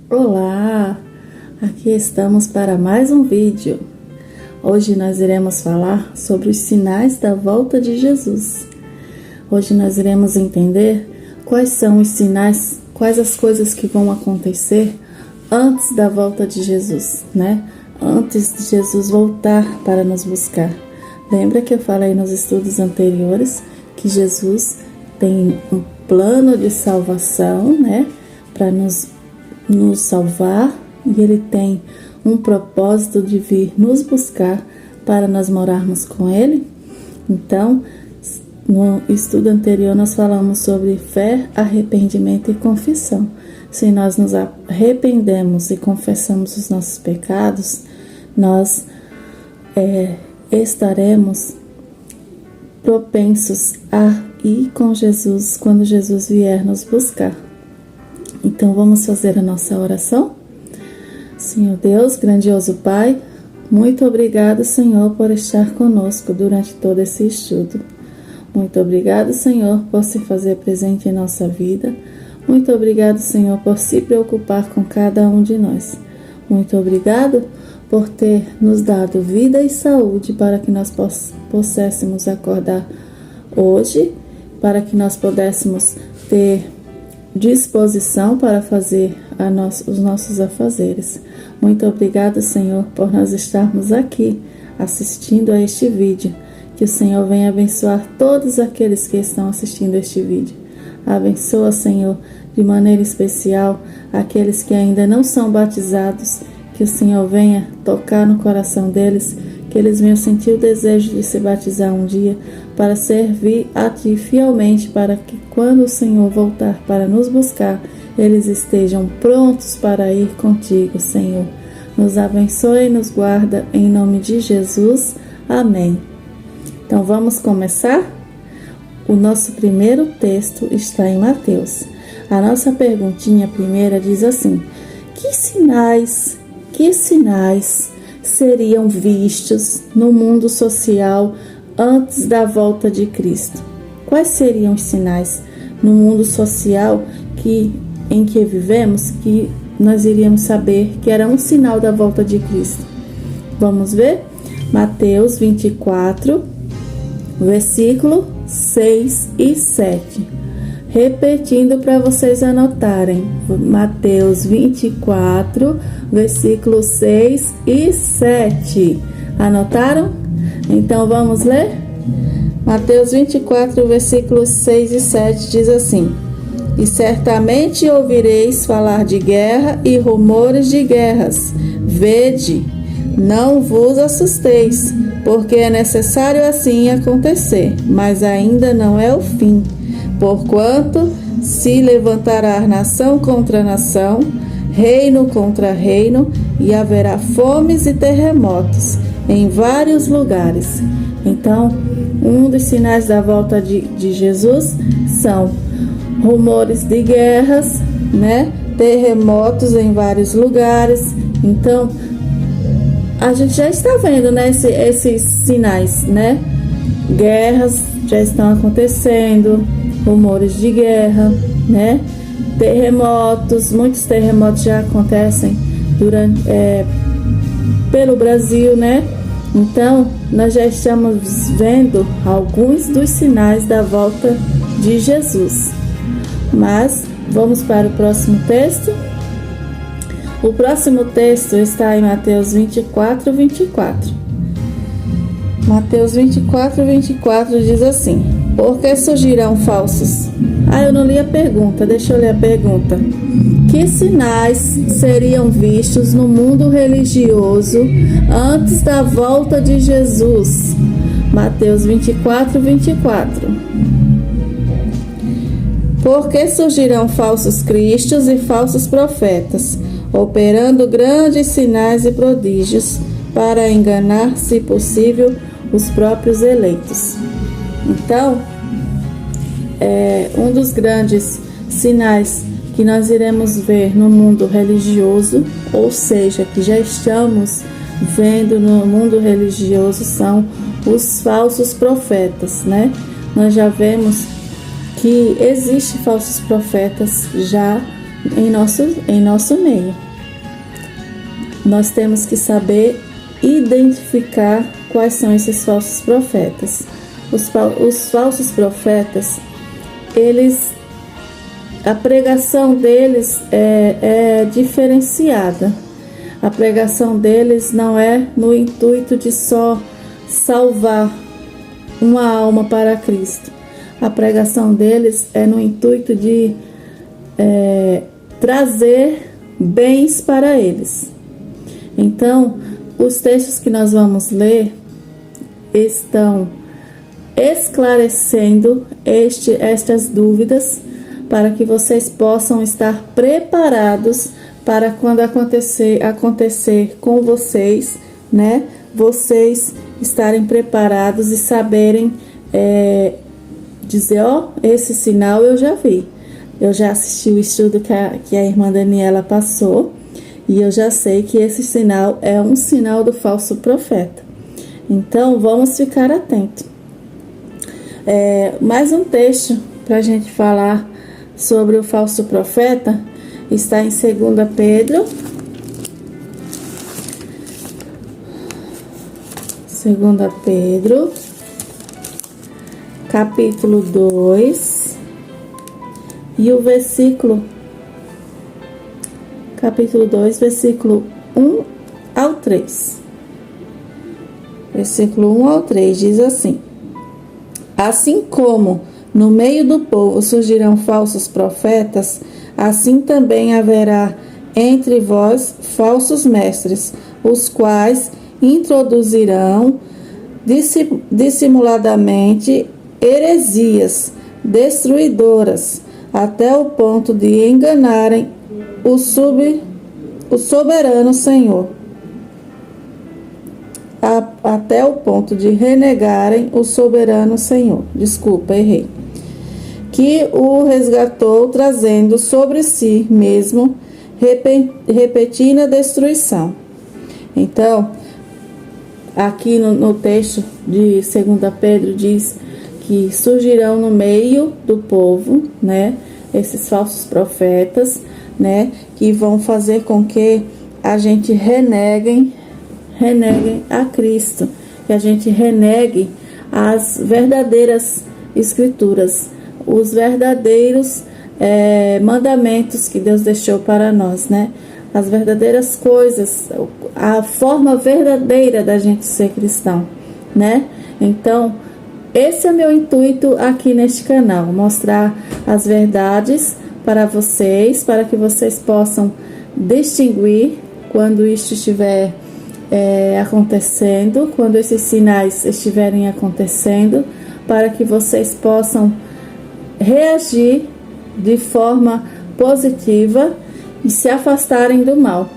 Olá, aqui estamos para mais um vídeo. Hoje nós iremos falar sobre os sinais da volta de Jesus. Hoje nós iremos entender quais são os sinais, quais as coisas que vão acontecer antes da volta de Jesus, né? Antes de Jesus voltar para nos buscar. Lembra que eu falei nos estudos anteriores que Jesus tem um plano de salvação, né? Para nos salvar, e Ele tem um propósito de vir nos buscar para nós morarmos com Ele. Então, no estudo anterior nós falamos sobre fé, arrependimento e confissão. Se nós nos arrependemos e confessamos os nossos pecados, nós estaremos propensos a ir com Jesus quando Jesus vier nos buscar. Então vamos fazer a nossa oração? Senhor Deus, grandioso Pai, muito obrigado, Senhor, por estar conosco durante todo esse estudo. Muito obrigado, Senhor, por se fazer presente em nossa vida. Muito obrigado, Senhor, por se preocupar com cada um de nós. Muito obrigado por ter nos dado vida e saúde para que nós pudéssemos acordar hoje, para que nós pudéssemos ter disposição para fazer os nossos afazeres. Muito obrigado, Senhor, por nós estarmos aqui assistindo a este vídeo. Que o Senhor venha abençoar todos aqueles que estão assistindo este vídeo. Abençoa, Senhor, de maneira especial aqueles que ainda não são batizados. Que o Senhor venha tocar no coração deles, que eles venham sentir o desejo de se batizar um dia, para servir a Ti fielmente, para que quando o Senhor voltar para nos buscar, eles estejam prontos para ir contigo, Senhor. Nos abençoe e nos guarda, em nome de Jesus. Amém. Então vamos começar? O nosso primeiro texto está em Mateus. A nossa perguntinha primeira diz assim: que sinais seriam vistos no mundo social antes da volta de Cristo? Quais seriam os sinais no mundo social em que vivemos que nós iríamos saber que era um sinal da volta de Cristo? Vamos ver? Mateus 24, versículo 6 e 7. Repetindo para vocês anotarem. Mateus 24, versículos 6 e 7. Anotaram? Então vamos ler? Mateus 24, versículos 6 e 7 diz assim: E certamente ouvireis falar de guerra e rumores de guerras. Vede, não vos assusteis, porque é necessário assim acontecer, mas ainda não é o fim. Porquanto se levantará nação contra nação, reino contra reino, e haverá fomes e terremotos em vários lugares. Então, um dos sinais da volta de Jesus são rumores de guerras, né? Terremotos em vários lugares. Então, a gente já está vendo, né, esses sinais, né? Guerras já estão acontecendo, rumores de guerra, né? Terremotos, muitos terremotos já acontecem pelo Brasil, né? Então, nós já estamos vendo alguns dos sinais da volta de Jesus. Mas, vamos para o próximo texto. O próximo texto está em Mateus 24, 24. Mateus 24, 24 diz assim: Porque surgirão falsos... eu não li a pergunta, deixa eu ler a pergunta. Que sinais seriam vistos no mundo religioso antes da volta de Jesus? Mateus 24, 24. Porque surgirão falsos cristos e falsos profetas, operando grandes sinais e prodígios, para enganar, se possível, os próprios eleitos. Então, um dos grandes sinais que nós iremos ver no mundo religioso, ou seja, que já estamos vendo no mundo religioso, são os falsos profetas, né? Nós já vemos que existem falsos profetas já em nosso meio. Nós temos que saber identificar quais são esses falsos profetas. Os falsos profetas, a pregação deles é diferenciada. A pregação deles não é no intuito de só salvar uma alma para Cristo. A pregação deles é no intuito de trazer bens para eles. Então, os textos que nós vamos ler estão esclarecendo estas dúvidas para que vocês possam estar preparados para quando acontecer com vocês, né? Vocês estarem preparados e saberem dizer, esse sinal eu já vi. Eu já assisti o estudo que a irmã Daniela passou e eu já sei que esse sinal é um sinal do falso profeta. Então, vamos ficar atentos. Mais um texto para a gente falar sobre o falso profeta está em 2 Pedro. 2 Pedro, capítulo 2, e o capítulo 2, versículo 1 ao 3. Versículo 1 ao 3 diz assim: Assim como no meio do povo surgirão falsos profetas, assim também haverá entre vós falsos mestres, os quais introduzirão dissimuladamente heresias destruidoras, até o ponto de enganarem o soberano Senhor. Até o ponto de renegarem o soberano Senhor. Desculpa, errei. Que o resgatou, trazendo sobre si mesmo repentina destruição. Então, aqui no texto de 2 Pedro diz que surgirão no meio do povo, né, esses falsos profetas, né, que vão fazer com que a gente renegue a Cristo, que a gente renegue as verdadeiras escrituras, os verdadeiros mandamentos que Deus deixou para nós, né? As verdadeiras coisas, a forma verdadeira da gente ser cristão, né? Então, esse é meu intuito aqui neste canal, mostrar as verdades para vocês, para que vocês possam distinguir quando isto estiver acontecendo, quando esses sinais estiverem acontecendo, para que vocês possam reagir de forma positiva e se afastarem do mal.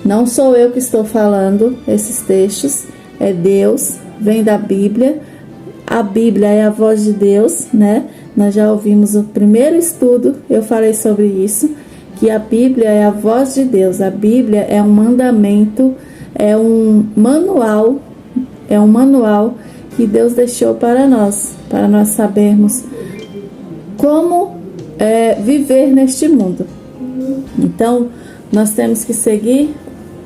Não sou eu que estou falando esses textos, é Deus, vem da Bíblia. A Bíblia é a voz de Deus, né? Nós já ouvimos o primeiro estudo, eu falei sobre isso, que a Bíblia é a voz de Deus. A Bíblia é um mandamento, é um manual que Deus deixou para nós sabermos como viver neste mundo. Então, nós temos que seguir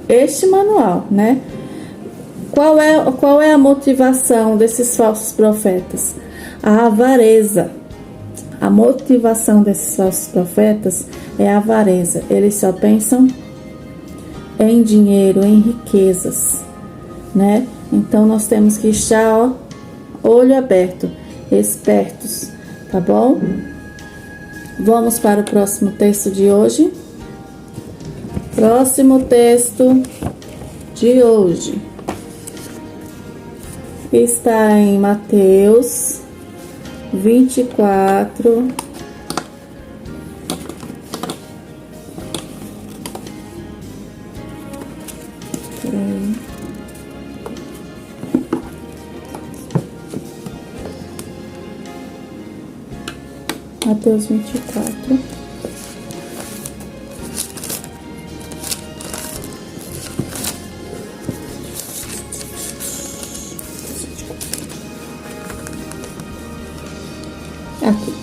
este manual, né? Qual é a motivação desses falsos profetas? A avareza. A motivação desses falsos profetas é a avareza. Eles só pensam em dinheiro, em riquezas, né? Então, nós temos que estar, olho aberto, espertos, tá bom? Vamos para o próximo texto de hoje. Próximo texto de hoje está em Mateus 24. Mateus 24. Aqui.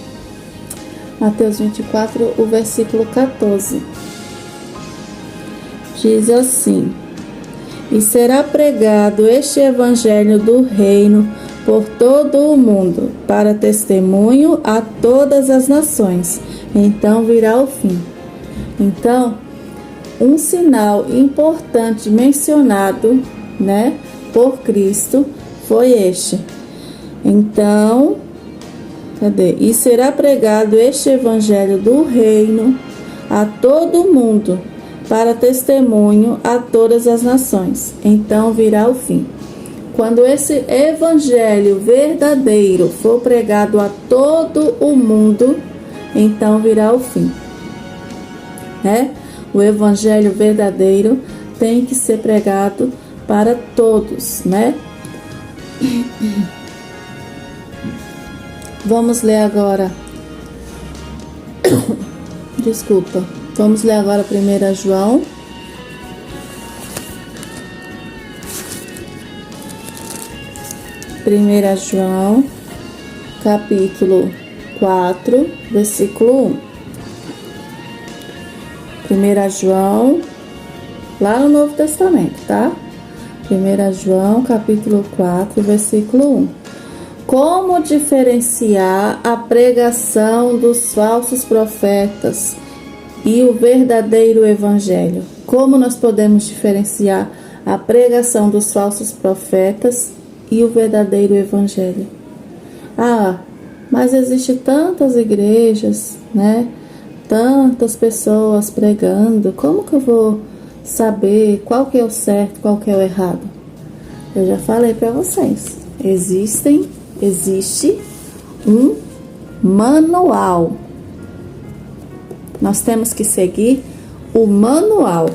Mateus 24, o versículo 14. Diz assim: e será pregado este evangelho do reino por todo o mundo, para testemunho a todas as nações. Então virá o fim. Então, um sinal importante mencionado, né, por Cristo foi este. Então, cadê? E será pregado este evangelho do reino a todo o mundo, para testemunho a todas as nações. Então virá o fim. Quando esse evangelho verdadeiro for pregado a todo o mundo, então virá o fim, né? O evangelho verdadeiro tem que ser pregado para todos, né? Vamos ler agora. Desculpa. Vamos ler agora 1 João. João, capítulo 4, versículo 1. 1 João, lá no Novo Testamento, tá? 1 João, capítulo 4, versículo 1. Como diferenciar a pregação dos falsos profetas e o verdadeiro evangelho? Como nós podemos diferenciar a pregação dos falsos profetas e o verdadeiro evangelho? Ah, mas existem tantas igrejas, né? Tantas pessoas pregando. Como que eu vou saber qual que é o certo, qual que é o errado? Eu já falei para vocês. Existe um manual. Nós temos que seguir o manual.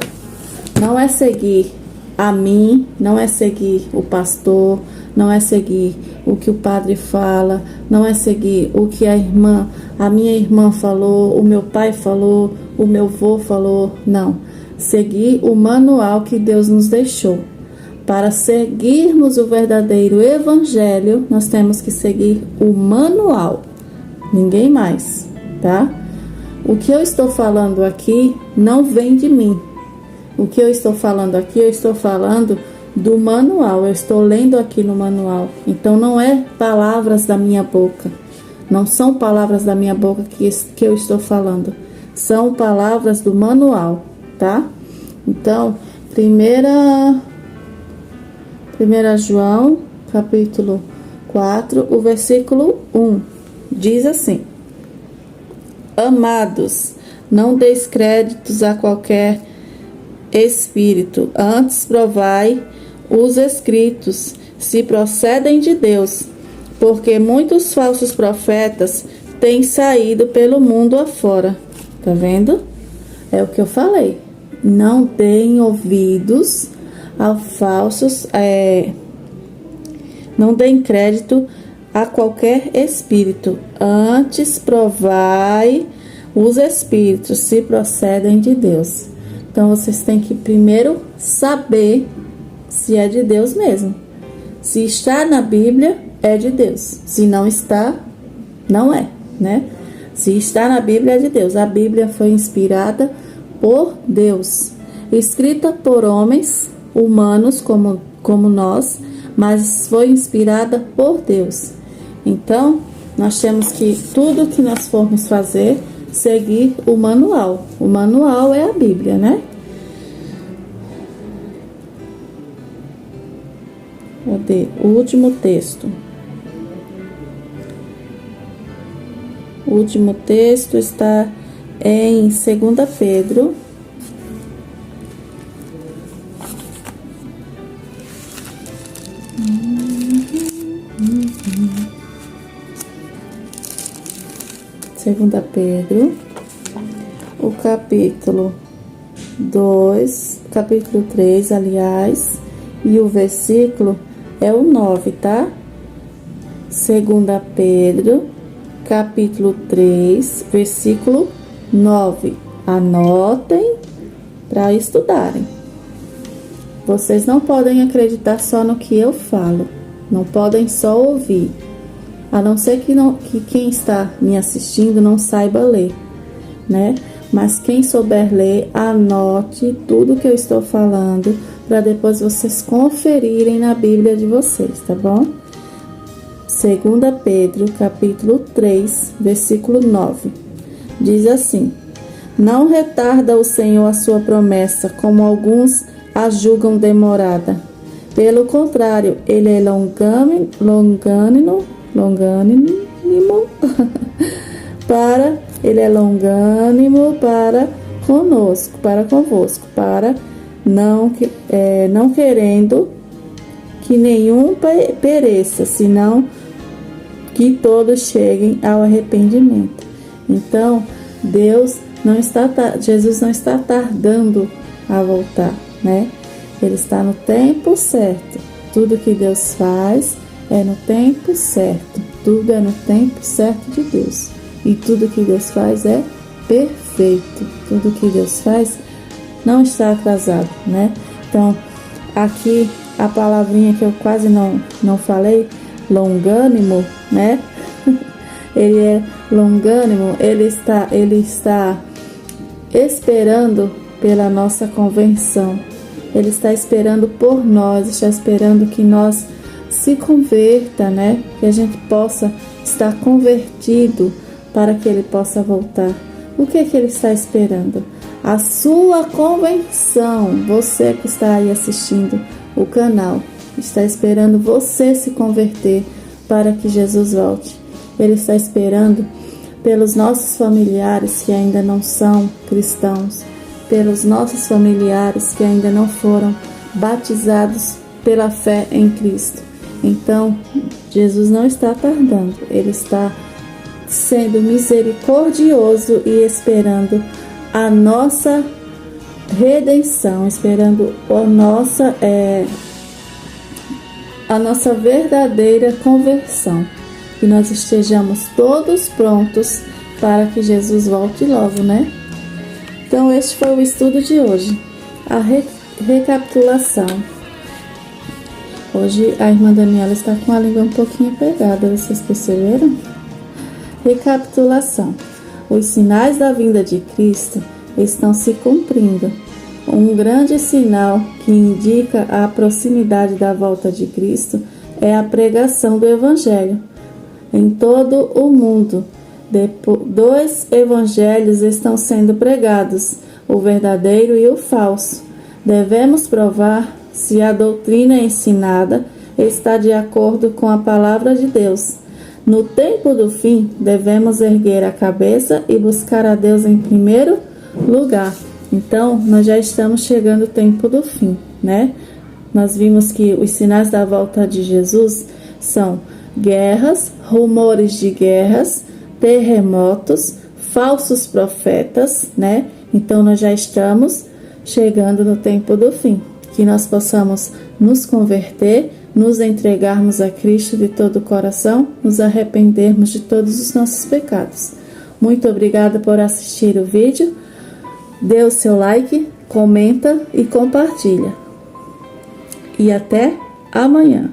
Não é seguir a mim, não é seguir o pastor, não é seguir o que o padre fala, não é seguir o que a minha irmã falou, o meu pai falou, o meu avô falou. Não. Seguir o manual que Deus nos deixou. Para seguirmos o verdadeiro evangelho, nós temos que seguir o manual. Ninguém mais, tá? O que eu estou falando aqui não vem de mim. O que eu estou falando aqui, eu estou falando do manual. Eu estou lendo aqui no manual. Então, não é palavras da minha boca. Não são palavras da minha boca que eu estou falando. São palavras do manual, tá? Então, 1 João, capítulo 4, o versículo 1. Diz assim: amados, não deis créditos a qualquer espírito, antes provai os escritos, se procedem de Deus, porque muitos falsos profetas têm saído pelo mundo afora. Tá vendo? É o que eu falei. Não deem ouvidos a falsos, não deem crédito a qualquer espírito, antes provai os espíritos, se procedem de Deus. Então, vocês têm que primeiro saber se é de Deus mesmo. Se está na Bíblia, é de Deus. Se não está, não é, né? Se está na Bíblia, é de Deus. A Bíblia foi inspirada por Deus, escrita por homens humanos como nós, mas foi inspirada por Deus. Então, nós temos que, tudo que nós formos fazer, seguir o manual. O manual é a Bíblia, né? Cadê? O último texto. O último texto está em 2 Pedro. Segunda Pedro, o capítulo 2, capítulo 3, aliás, e o versículo é o 9, tá? Segunda Pedro, capítulo 3, versículo 9. Anotem para estudarem. Vocês não podem acreditar só no que eu falo. Não podem só ouvir. A não ser que quem está me assistindo não saiba ler, né? Mas quem souber ler, anote tudo que eu estou falando para depois vocês conferirem na Bíblia de vocês, tá bom? 2 Pedro, capítulo 3, versículo 9. Diz assim: Não retarda o Senhor a sua promessa, como alguns a julgam demorada. Pelo contrário, ele é longânimo para convosco, para não querendo que nenhum pereça, senão que todos cheguem ao arrependimento. Então, Jesus não está tardando a voltar, né? Ele está no tempo certo. Tudo que Deus faz é no tempo certo. Tudo é no tempo certo de Deus. E tudo que Deus faz é perfeito. Tudo que Deus faz não está atrasado, né? Então, aqui a palavrinha que eu quase não falei, longânimo, né? Ele é longânimo, ele está esperando pela nossa conversão. Ele está esperando por nós, está esperando que nós se converta, né? Que a gente possa estar convertido para que ele possa voltar. O que ele está esperando? A sua conversão. Você que está aí assistindo o canal, está esperando você se converter para que Jesus volte. Ele está esperando pelos nossos familiares que ainda não são cristãos, pelos nossos familiares que ainda não foram batizados pela fé em Cristo. Então, Jesus não está tardando, ele está sendo misericordioso e esperando a nossa redenção, esperando a nossa verdadeira conversão. Que nós estejamos todos prontos para que Jesus volte logo, né? Então, este foi o estudo de hoje. A recapitulação. Hoje a irmã Daniela está com a língua um pouquinho pegada, vocês perceberam? Recapitulação. Os sinais da vinda de Cristo estão se cumprindo. Um grande sinal que indica a proximidade da volta de Cristo é a pregação do Evangelho. Em todo o mundo, 2 evangelhos estão sendo pregados, o verdadeiro e o falso. Devemos provar se a doutrina ensinada está de acordo com a palavra de Deus. No tempo do fim, devemos erguer a cabeça e buscar a Deus em primeiro lugar. Então, nós já estamos chegando ao tempo do fim, né? Nós vimos que os sinais da volta de Jesus são guerras, rumores de guerras, terremotos, falsos profetas, né? Então, nós já estamos chegando no tempo do fim. Que nós possamos nos converter, nos entregarmos a Cristo de todo o coração, nos arrependermos de todos os nossos pecados. Muito obrigada por assistir o vídeo. Dê o seu like, comenta e compartilha. E até amanhã.